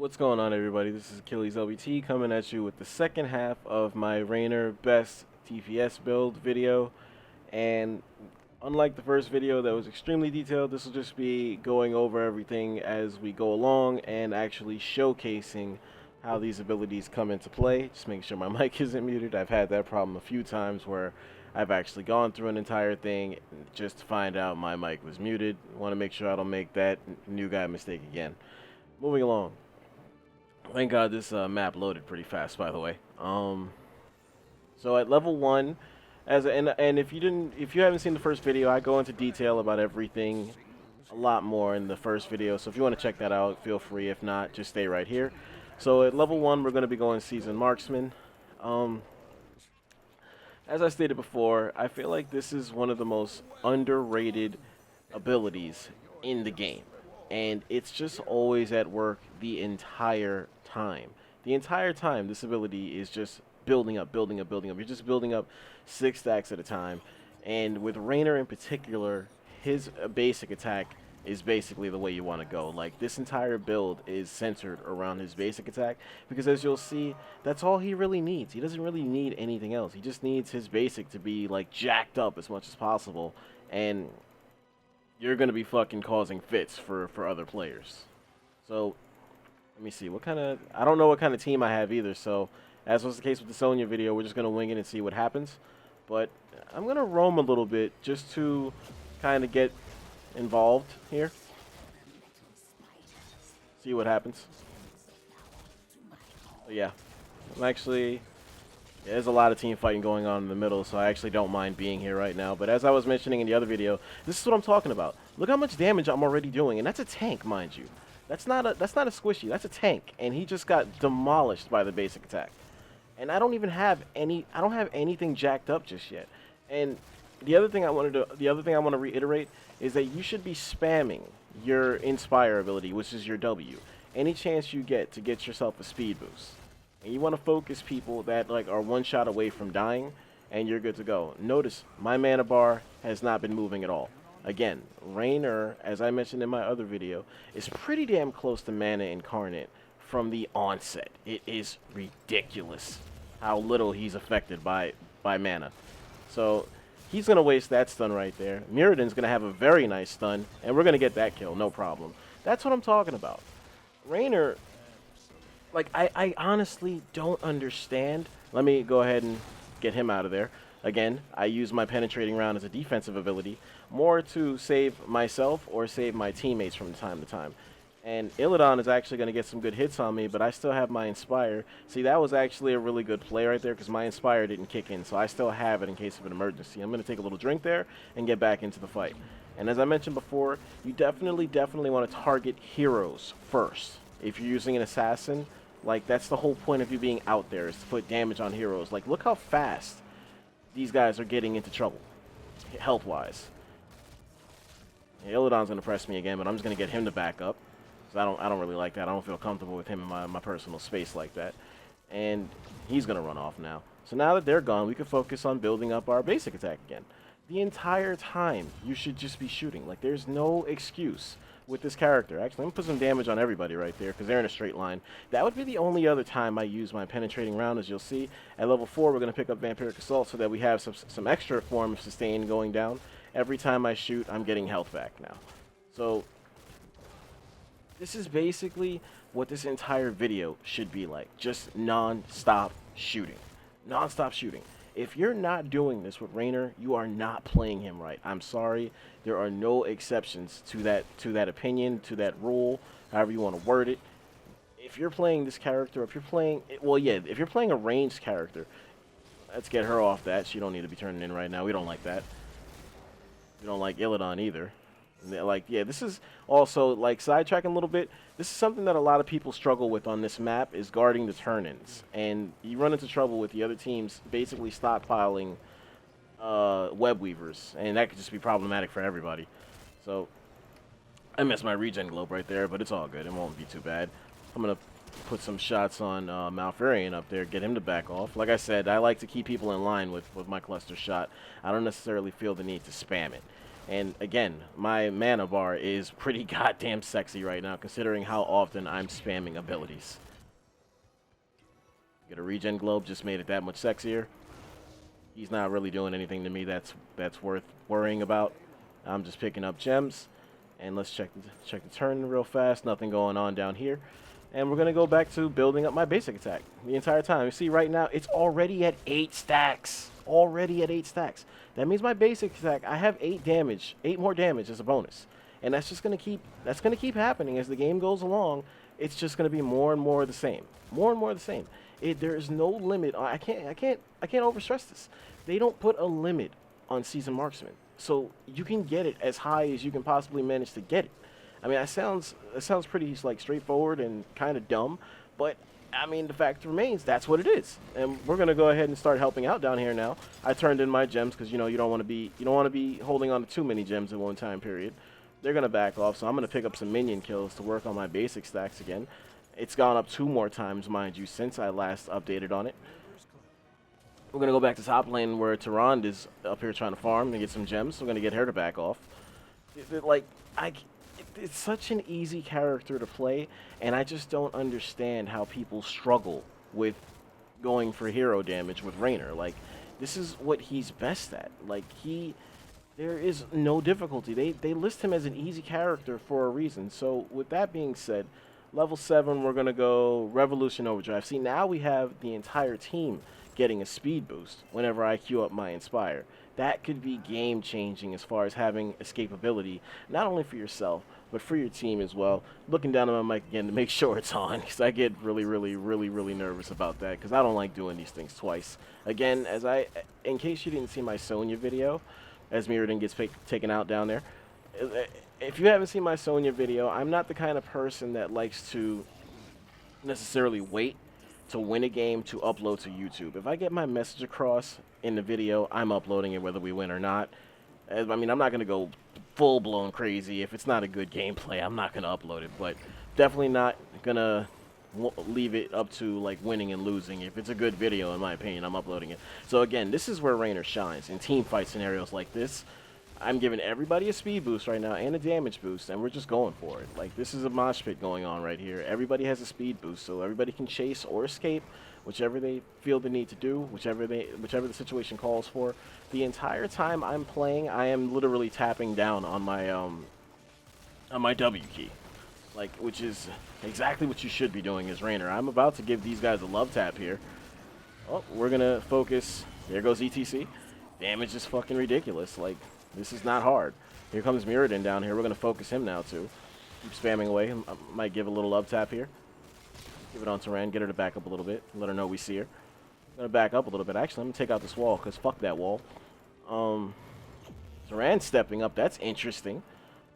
What's going on, everybody? This is Achilles LBT coming at you with the second half of my Rainer best TPS build video. And unlike the first video that was extremely detailed, this will just be going over everything as we go along and actually showcasing how these abilities come into play. Just making sure my mic isn't muted. I've had that problem a few times where I've actually gone through an entire thing just to find out my mic was muted. Want to make sure I don't make that new guy mistake again. Moving along. Thank God this map loaded pretty fast, by the way. So at level 1, and if you haven't seen the first video, I go into detail about everything a lot more in the first video. So if you want to check that out, feel free. If not, just stay right here. So at level 1, we're going to be going Seasoned Marksman. As I stated before, I feel like this is one of the most underrated abilities in the game. And it's just always at work the entire time. The entire time, this ability is just building up, building up, building up. You're just building up 6 stacks at a time. And with Rainer in particular, his basic attack is basically the way you want to go. Like, this entire build is centered around his basic attack, because as you'll see, that's all he really needs. He doesn't really need anything else. He just needs his basic to be, like, jacked up as much as possible. And you're going to be fucking causing fits for other players. So, let me see. I don't know what kind of team I have either, so as was the case with the Sonya video, we're just going to wing it and see what happens. But I'm going to roam a little bit just to kind of get involved here. See what happens. But yeah, there's a lot of team fighting going on in the middle, so I actually don't mind being here right now. But as I was mentioning in the other video, this is what I'm talking about. Look how much damage I'm already doing, and that's a tank, mind you. That's not a squishy, that's a tank, and he just got demolished by the basic attack. And I don't have anything jacked up just yet. And the other thing I want to reiterate is that you should be spamming your Inspire ability, which is your W, any chance you get to get yourself a speed boost. And you want to focus people that are one shot away from dying, and you're good to go. Notice my mana bar has not been moving at all. Again, Rainer, as I mentioned in my other video, is pretty damn close to Mana Incarnate from the onset. It is ridiculous how little he's affected by mana. So he's going to waste that stun right there. Mirrodin's going to have a very nice stun, and we're going to get that kill, no problem. That's what I'm talking about. Rainer, I honestly don't understand. Let me go ahead and get him out of there. Again, I use my penetrating round as a defensive ability, more to save myself or save my teammates from time to time. And Illidan is actually going to get some good hits on me, but I still have my Inspire. See, that was actually a really good play right there, because my Inspire didn't kick in, so I still have it in case of an emergency. I'm going to take a little drink there and get back into the fight. And as I mentioned before, you definitely want to target heroes first. If you're using an assassin, that's the whole point of you being out there, is to put damage on heroes. Look how fast these guys are getting into trouble, health-wise. Yeah, Illidan's going to press me again, but I'm just going to get him to back up. So I don't really like that. I don't feel comfortable with him in my personal space like that. And he's going to run off now. So now that they're gone, we can focus on building up our basic attack again. The entire time, you should just be shooting. There's no excuse with this character. Actually, I'm going to put some damage on everybody right there, because they're in a straight line. That would be the only other time I use my penetrating round, as you'll see. At level 4, we're going to pick up Vampiric Assault so that we have some extra form of sustain going down. Every time I shoot, I'm getting health back now. So this is basically what this entire video should be like. Just non-stop shooting. Non-stop shooting. If you're not doing this with Rainer, you are not playing him right. I'm sorry. There are no exceptions to that opinion, to that rule, however you want to word it. If you're playing this character, if you're playing a ranged character, let's get her off that. She don't need to be turning in right now. We don't like that. We don't like Illidan either. This is also, sidetracking a little bit, this is something that a lot of people struggle with on this map, is guarding the turn-ins. And you run into trouble with the other teams basically stockpiling web weavers, and that could just be problematic for everybody. So I missed my regen globe right there, but it's all good. It won't be too bad. I'm going to put some shots on Malfurion up there, get him to back off. Like I said, I like to keep people in line with my cluster shot. I don't necessarily feel the need to spam it. And again, my mana bar is pretty goddamn sexy right now, considering how often I'm spamming abilities. Get a regen globe, just made it that much sexier. He's not really doing anything to me that's worth worrying about. I'm just picking up gems. And let's check the turn real fast. Nothing going on down here. And we're going to go back to building up my basic attack the entire time. You see right now, it's already at 8 stacks. Already at 8 stacks. That means my basic attack, I have 8 damage, 8 more damage as a bonus. And that's just going to keep happening as the game goes along. It's just going to be more and more of the same. More and more of the same. There is no limit. I can't overstress this. They don't put a limit on Seasoned Marksman. So you can get it as high as you can possibly manage to get it. I mean, that sounds pretty like straightforward and kind of dumb, but I mean, the fact remains that's what it is. And we're gonna go ahead and start helping out down here now. I turned in my gems because you don't want to be holding on to too many gems at one time period. They're gonna back off, so I'm gonna pick up some minion kills to work on my basic stacks again. It's gone up 2 more times, mind you, since I last updated on it. We're going to go back to top lane where Tyrande is up here trying to farm and get some gems. So we're going to get her to back off. It's such an easy character to play, and I just don't understand how people struggle with going for hero damage with Raynor. Like, this is what he's best at. Like, there is no difficulty. They list him as an easy character for a reason. So with that being said, level 7, we're going to go Revolution Overdrive. See, now we have the entire team getting a speed boost whenever I queue up my Inspire. That could be game-changing as far as having escapability, not only for yourself, but for your team as well. Looking down at my mic again to make sure it's on, because I get really, really, really, really nervous about that, because I don't like doing these things twice. Again, in case you didn't see my Sonya video, as Mirrodin gets taken out down there, if you haven't seen my Sonya video, I'm not the kind of person that likes to necessarily wait to win a game to upload to YouTube. If I get my message across in the video, I'm uploading it whether we win or not. I mean, I'm not going to go full-blown crazy. If it's not a good gameplay, I'm not going to upload it, but definitely not going to leave it up to like winning and losing. If it's a good video, in my opinion, I'm uploading it. So again, this is where Raynor shines in team fight scenarios like this. I'm giving everybody a speed boost right now and a damage boost, and we're just going for it. Like, this is a mosh pit going on right here. Everybody has a speed boost, so everybody can chase or escape, whichever they feel the need to do, whichever the situation calls for. The entire time I'm playing, I am literally tapping down on my W key, like, which is exactly what you should be doing as Raynor. I'm about to give these guys a love tap here. Oh, we're gonna focus. There goes ETC. Damage is fucking ridiculous. Like, this is not hard. Here comes Mirrodin down here. We're going to focus him now, too. Keep spamming away. I might give a little love tap here. Give it on Tyrande. Get her to back up a little bit. Let her know we see her. I'm going to back up a little bit. Actually, let me take out this wall, because fuck that wall. Tyrande stepping up. That's interesting.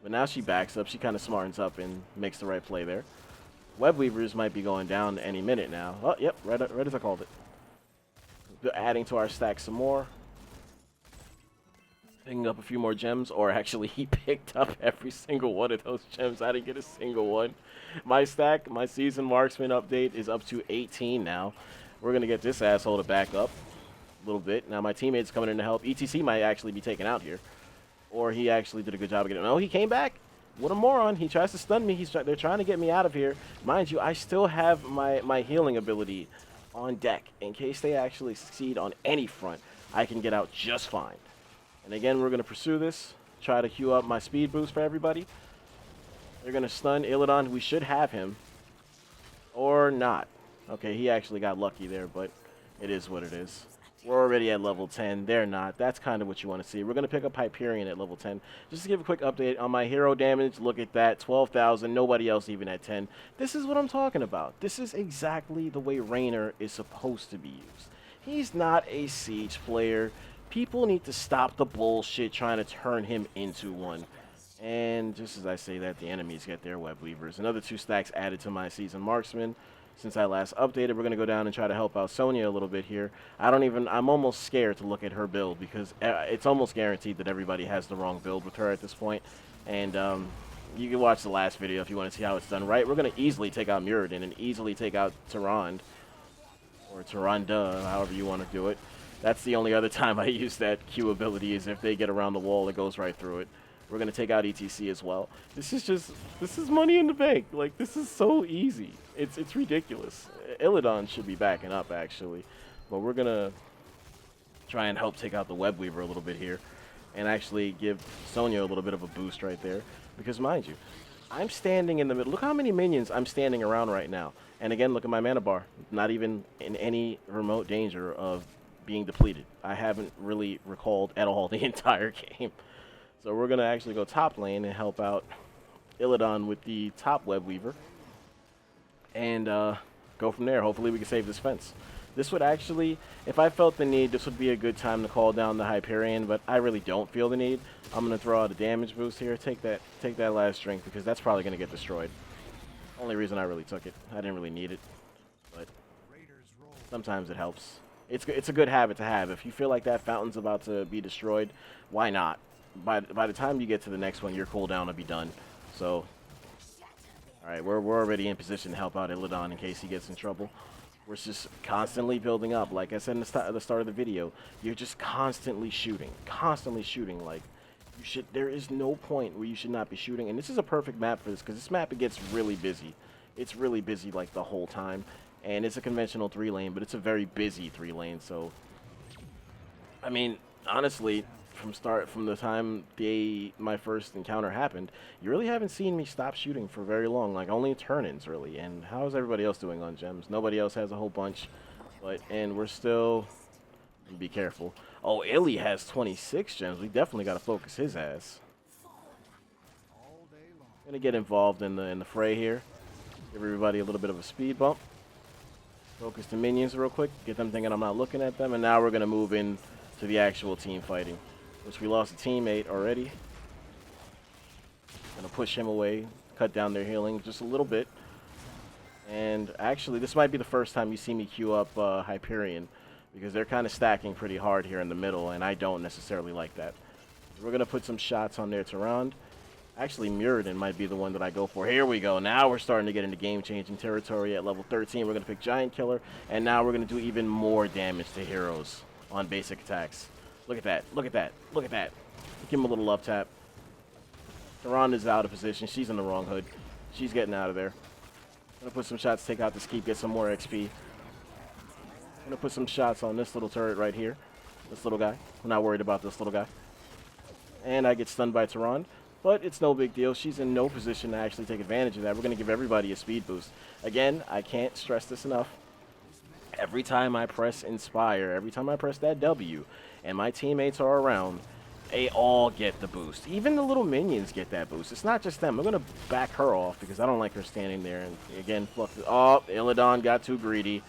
But now she backs up. She kind of smartens up and makes the right play there. Web Weavers might be going down any minute now. Oh, yep. Right as I called it. They're adding to our stack some more. Picking up a few more gems, or actually he picked up every single one of those gems. I didn't get a single one. My stack, my Seasoned Marksman update is up to 18 now. We're going to get this asshole to back up a little bit. Now my teammate's coming in to help. ETC might actually be taken out here. Or he actually did a good job of getting... No, he came back. What a moron. He tries to stun me. They're trying to get me out of here. Mind you, I still have my healing ability on deck. In case they actually succeed on any front, I can get out just fine. And again, we're going to pursue this, try to queue up my speed boost for everybody. They're going to stun Illidan. We should have him. Or not. Okay, he actually got lucky there, but it is what it is. We're already at level 10. They're not. That's kind of what you want to see. We're going to pick up Hyperion at level 10. Just to give a quick update on my hero damage, look at that. 12,000. Nobody else even at 10. This is what I'm talking about. This is exactly the way Raynor is supposed to be used. He's not a Siege player. People need to stop the bullshit trying to turn him into one. And just as I say that, the enemies get their Web Weavers. Another 2 stacks added to my Seasoned Marksman. Since I last updated, we're going to go down and try to help out Sonya a little bit here. I'm almost scared to look at her build, because it's almost guaranteed that everybody has the wrong build with her at this point. And you can watch the last video if you want to see how it's done right. We're going to easily take out Mirrodin and easily take out Tyrande. Or Tyrande, however you want to do it. That's the only other time I use that Q ability is if they get around the wall, it goes right through it. We're going to take out ETC as well. This is money in the bank. Like, this is so easy. It's ridiculous. Illidan should be backing up, actually. But we're going to try and help take out the Web Weaver a little bit here and actually give Sonya a little bit of a boost right there. Because, mind you, I'm standing in the middle. Look how many minions I'm standing around right now. And again, look at my mana bar. Not even in any remote danger of being depleted. I haven't really recalled at all the entire game. So we're going to actually go top lane and help out Illidan with the top Web Weaver. And go from there. Hopefully we can save this fence. This would actually, if I felt the need, this would be a good time to call down the Hyperion, but I really don't feel the need. I'm going to throw out a damage boost here. Take that last strength because that's probably going to get destroyed. Only reason I really took it. I didn't really need it, but sometimes it helps. It's a good habit to have. If you feel like that fountain's about to be destroyed, why not? By the time you get to the next one, your cooldown will be done. So, all right, we're already in position to help out Illidan in case he gets in trouble. We're just constantly building up. Like I said at the start of the video, you're just constantly shooting. Like, there is no point where you should not be shooting. And this is a perfect map for this, because this map, it gets really busy. It's really busy, like, the whole time. And it's a conventional 3-lane, but it's a very busy 3-lane. So, I mean, honestly, from the time my first encounter happened, you really haven't seen me stop shooting for very long. Like, only turn-ins, really. And how is everybody else doing on gems? Nobody else has a whole bunch. And we're still... Be careful. Oh, Illy has 26 gems. We definitely got to focus his ass. Gonna get involved in the fray here. Give everybody a little bit of a speed bump. Focus the minions real quick. Get them thinking I'm not looking at them. And now we're gonna move in to the actual team fighting, which we lost a teammate already. Gonna push him away, cut down their healing just a little bit. And actually, this might be the first time you see me queue up Hyperion, because they're kind of stacking pretty hard here in the middle, and I don't necessarily like that. We're going to put some shots on their Tyrande. Actually, Muradin might be the one that I go for. Here we go. Now we're starting to get into game-changing territory at level 13. We're going to pick Giant Killer, and now we're going to do even more damage to heroes on basic attacks. Look at that. Look at that. Look at that. Give him a little love tap. Tyrande is out of position. She's in the wrong hood. She's getting out of there. Going to put some shots, take out this keep, get some more XP. I'm going to put some shots on this little turret right here. This little guy. I'm not worried about this little guy. And I get stunned by Tyrande. But it's no big deal. She's in no position to actually take advantage of that. We're going to give everybody a speed boost. Again, I can't stress this enough. Every time I press Inspire, every time I press that W, and my teammates are around, they all get the boost. Even the little minions get that boost. It's not just them. I'm going to back her off because I don't like her standing there. And again, oh, Illidan got too greedy.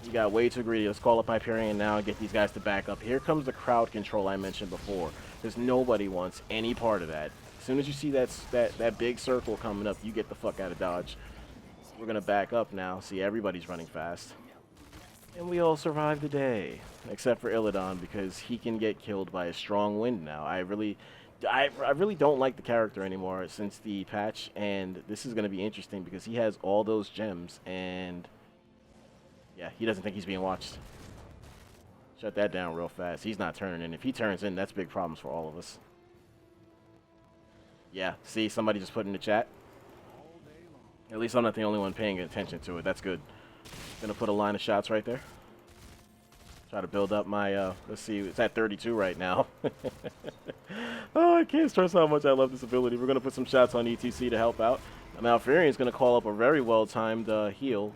You got way too greedy. Let's call up Hyperion now and get these guys to back up. Here comes the crowd control I mentioned before. Because nobody wants any part of that. As soon as you see that big circle coming up, you get the fuck out of Dodge. We're going to back up now. See, everybody's running fast. And we all survive the day. Except for Illidan, because he can get killed by a strong wind now. I really don't like the character anymore since the patch. And this is going to be interesting because he has all those gems and... yeah, he doesn't think he's being watched. Shut that down real fast. He's not turning in. If he turns in, that's big problems for all of us. Yeah, see, somebody just put in the chat. At least I'm not the only one paying attention to it. That's good. Gonna put a line of shots right there. Try to build up my, let's see, it's at 32 right now. Oh, I can't stress how much I love this ability. We're gonna put some shots on ETC to help out. Malfurion's gonna call up a very well-timed heal.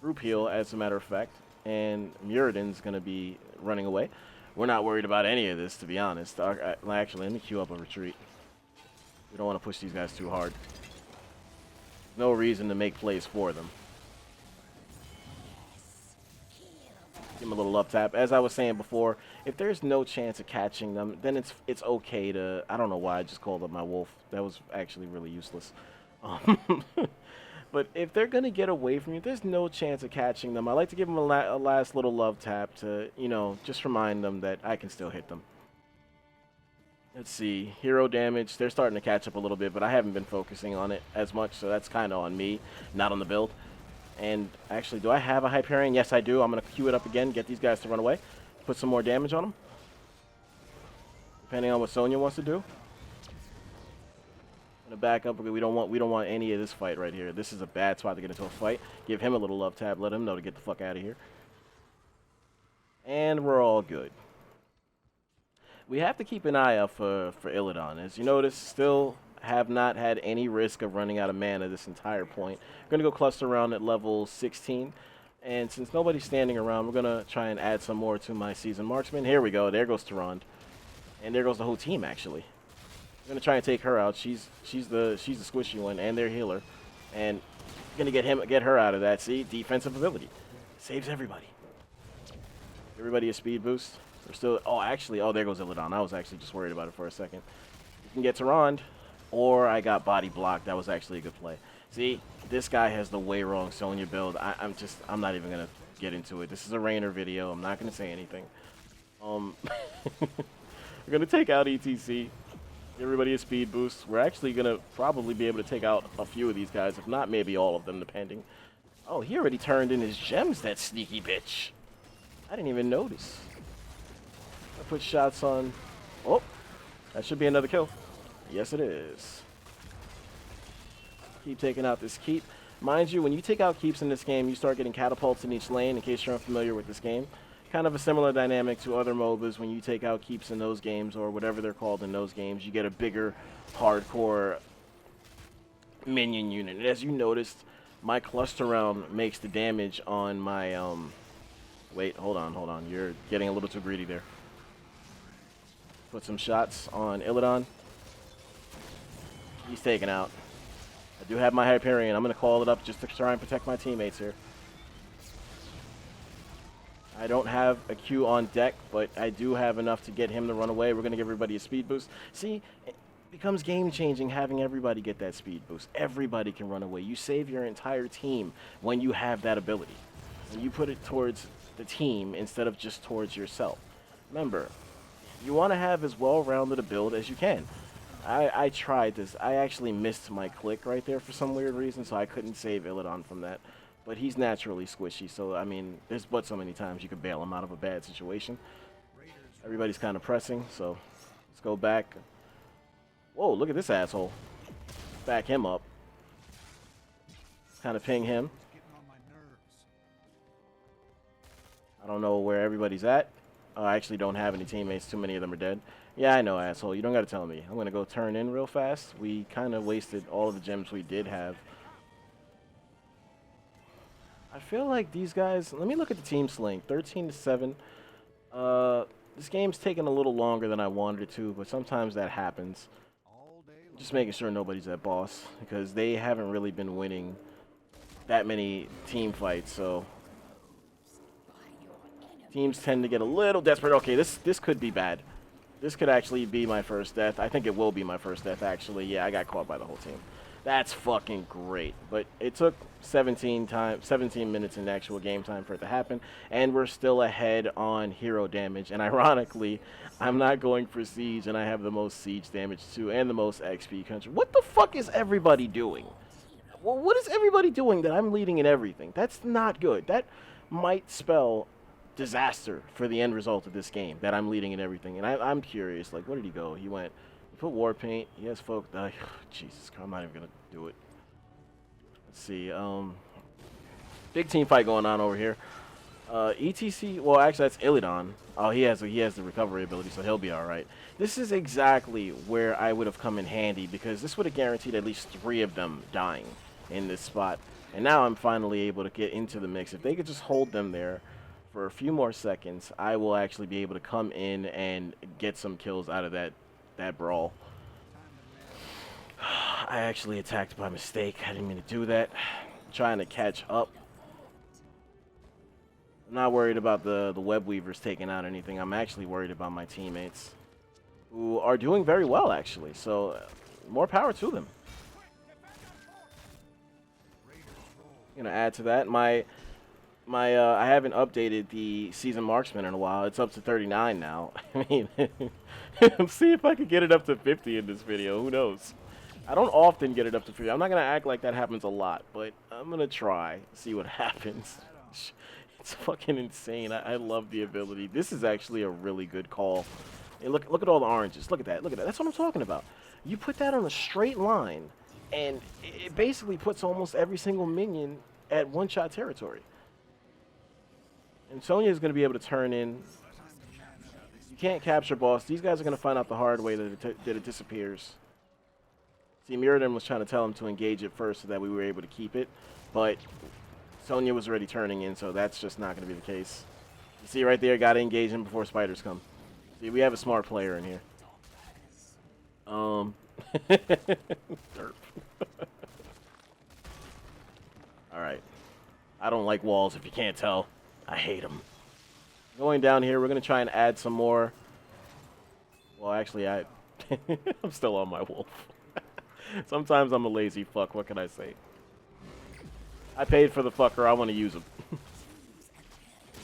Group heal, as a matter of fact, and Muradin's going to be running away. We're not worried about any of this, to be honest. Actually, let me queue up a retreat. We don't want to push these guys too hard. No reason to make plays for them. Give them a little love tap. As I was saying before, if there's no chance of catching them, then it's okay to... I don't know why I just called up my wolf. That was actually really useless. But if they're going to get away from you, there's no chance of catching them. I like to give them a last little love tap to, you know, just remind them that I can still hit them. Let's see. Hero damage. They're starting to catch up a little bit, but I haven't been focusing on it as much, so that's kind of on me, not on the build. And actually, do I have a Hyperion? Yes, I do. I'm going to queue it up again, get these guys to run away, put some more damage on them, depending on what Sonya wants to do. I'm gonna back up because we don't want any of this fight right here. This is a bad spot to get into a fight. Give him a little love tap, let him know to get the fuck out of here. And we're all good. We have to keep an eye out for Illidan. As you notice, still have not had any risk of running out of mana this entire point. We're gonna go cluster around at level 16. And since nobody's standing around, we're gonna try and add some more to my season marksman. Here we go. There goes Tyrande. And there goes the whole team actually. I'm gonna try and take her out. She's the squishy one and their healer, and gonna get her out of that. See, defensive ability saves everybody. Everybody a speed boost. We're still. Oh, actually, there goes Illidan. I was actually just worried about it for a second. You can get Tyrande, or I got body blocked. That was actually a good play. See, this guy has the way wrong Sonya build. I'm not even gonna get into it. This is a Raynor video. I'm not gonna say anything. We're gonna take out ETC. Everybody a speed boost. We're actually going to probably be able to take out a few of these guys, if not maybe all of them, depending. Oh, he already turned in his gems, that sneaky bitch. I didn't even notice. I put shots on... Oh, that should be another kill. Yes, it is. Keep taking out this keep. Mind you, when you take out keeps in this game, you start getting catapults in each lane, in case you're unfamiliar with this game. Kind of a similar dynamic to other MOBAs. When you take out keeps in those games, or whatever they're called in those games, you get a bigger, hardcore minion unit. And as you noticed, my cluster round makes the damage on my, wait, hold on. You're getting a little too greedy there. Put some shots on Illidan. He's taken out. I do have my Hyperion. I'm going to call it up just to try and protect my teammates here. I don't have a Q on deck, but I do have enough to get him to run away. We're going to give everybody a speed boost. See, it becomes game-changing having everybody get that speed boost. Everybody can run away. You save your entire team when you have that ability. And you put it towards the team instead of just towards yourself. Remember, you want to have as well-rounded a build as you can. I tried this. I actually missed my click right there for some weird reason, so I couldn't save Illidan from that. But he's naturally squishy, so, I mean, there's but so many times you could bail him out of a bad situation. Everybody's kind of pressing, so let's go back. Whoa, look at this asshole. Back him up. Kind of ping him. I don't know where everybody's at. I actually don't have any teammates. Too many of them are dead. Yeah, I know, asshole. You don't got to tell me. I'm going to go turn in real fast. We kind of wasted all of the gems we did have. I feel like these guys... Let me look at the team sling. 13-7. This game's taking a little longer than I wanted it to, but sometimes that happens. Just making sure nobody's at boss, because they haven't really been winning that many team fights, so... Teams tend to get a little desperate. Okay, this could be bad. This could actually be my first death. I think it will be my first death, actually. Yeah, I got caught by the whole team. That's fucking great. But it took 17 minutes in actual game time for it to happen, and we're still ahead on hero damage. And ironically, I'm not going for siege, and I have the most siege damage too, and the most XP country. What the fuck is everybody doing? Well, what is everybody doing that I'm leading in everything? That's not good. That might spell disaster for the end result of this game, that I'm leading in everything. And I'm curious, like, where did he go? He went... Put war paint. He has folk. Jesus, I'm not even gonna do it. Let's see. Big team fight going on over here. ETC. Well, actually, that's Illidan. Oh, he has the recovery ability, so he'll be all right. This is exactly where I would have come in handy, because this would have guaranteed at least 3 of them dying in this spot. And now I'm finally able to get into the mix. If they could just hold them there for a few more seconds, I will actually be able to come in and get some kills out of that brawl. I actually attacked by mistake. I didn't mean to do that. I'm trying to catch up. I'm not worried about the web weavers taking out anything. I'm actually worried about my teammates, who are doing very well, actually. So more power to them. I'm gonna add to that. I haven't updated the season marksman in a while. It's up to 39 now. I mean, see if I can get it up to 50 in this video. Who knows? I don't often get it up to 3. I'm not going to act like that happens a lot, but I'm going to try, see what happens. It's fucking insane. I love the ability. This is actually a really good call. And look at all the oranges. Look at that. Look at that. That's what I'm talking about. You put that on a straight line, and it basically puts almost every single minion at one-shot territory. And Sonya is going to be able to turn in. You can't capture boss. These guys are going to find out the hard way that it disappears. See, Mirrodin was trying to tell him to engage it first so that we were able to keep it, but Sonya was already turning in, so that's just not going to be the case. You see right there, got to engage him before spiders come. See, we have a smart player in here. Derp. Alright. I don't like walls, if you can't tell. I hate them. Going down here, we're going to try and add some more. Well, actually, I'm still on my wolf. Sometimes I'm a lazy fuck, what can I say? I paid for the fucker, I want to use him. I'm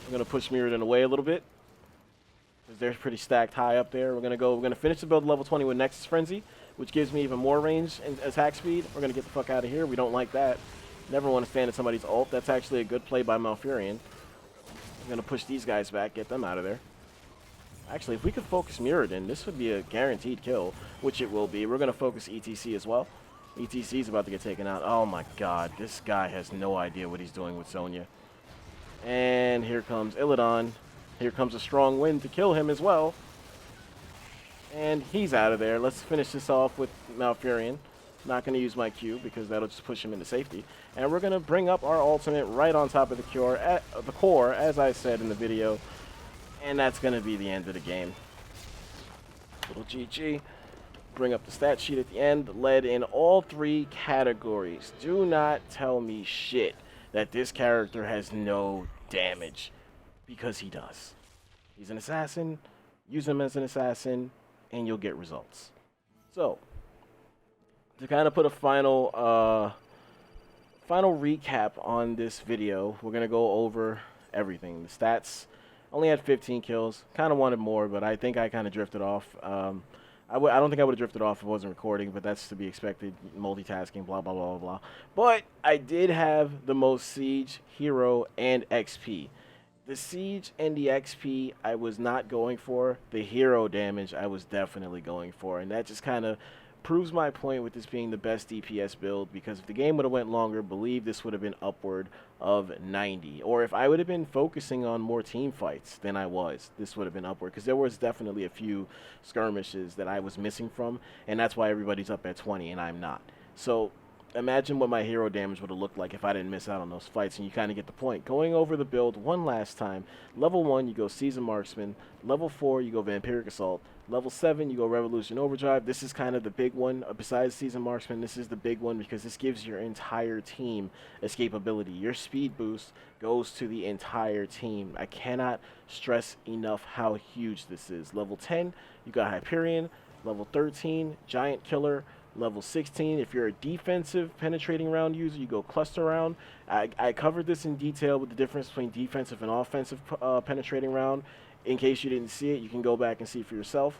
going to push Mirrodin away a little bit, because they're pretty stacked high up there. We're going to finish the build level 20 with Nexus Frenzy, which gives me even more range and attack speed. We're going to get the fuck out of here. We don't like that. Never want to stand at somebody's ult. That's actually a good play by Malfurion. I'm going to push these guys back, get them out of there. Actually, if we could focus Mirrodin, this would be a guaranteed kill, which it will be. We're going to focus ETC as well. ETC is about to get taken out. Oh my god, this guy has no idea what he's doing with Sonya. And here comes Illidan. Here comes a strong wind to kill him as well. And he's out of there. Let's finish this off with Malfurion. Not going to use my Q because that'll just push him into safety. And we're going to bring up our ultimate right on top of the core, as I said in the video. And that's going to be the end of the game. Little GG. Bring up the stat sheet at the end. Led in all 3 categories. Do not tell me shit that this character has no damage. Because he does. He's an assassin. Use him as an assassin. And you'll get results. So, to kind of put a final recap on this video, we're going to go over everything. The stats. Only had 15 kills. Kind of wanted more, but I think I kind of drifted off. I don't think I would have drifted off if I wasn't recording, but that's to be expected. Multitasking, blah, blah, blah, blah. But I did have the most Siege, Hero, and XP. The Siege and the XP I was not going for. The Hero damage I was definitely going for. And that just kind of proves my point with this being the best DPS build, because if the game would have went longer, believe this would have been upward of 90. Or if I would have been focusing on more team fights than I was, this would have been upward, because there was definitely a few skirmishes that I was missing from, and that's why everybody's up at 20 and I'm not. So imagine what my hero damage would have looked like if I didn't miss out on those fights, and you kind of get the point. Going over the build one last time, level 1 you go Seasoned Marksman, level 4 you go Vampiric Assault, level 7 you go Revolution Overdrive. This is kind of the big one. Besides Seasoned Marksman, this is the big one because this gives your entire team escapability. Your speed boost goes to the entire team. I cannot stress enough how huge this is. Level 10 you got Hyperion, level 13 Giant Killer, level 16, if you're a defensive penetrating round user, you go cluster round. I covered this in detail with the difference between defensive and offensive penetrating round. In case you didn't see it, you can go back and see for yourself.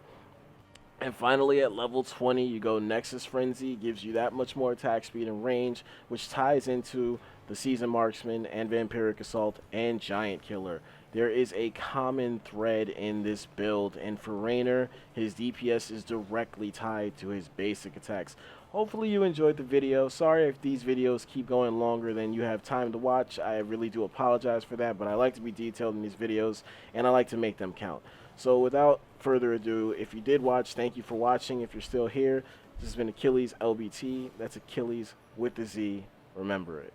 And finally, at level 20, you go Nexus Frenzy, gives you that much more attack speed and range, which ties into the Seasoned Marksman and Vampiric Assault and Giant Killer. There is a common thread in this build, and for Raynor, his DPS is directly tied to his basic attacks. Hopefully you enjoyed the video. Sorry if these videos keep going longer than you have time to watch. I really do apologize for that, but I like to be detailed in these videos, and I like to make them count. So without further ado, if you did watch, thank you for watching. If you're still here, this has been Achilles LBT. That's Achilles with the Z. Remember it.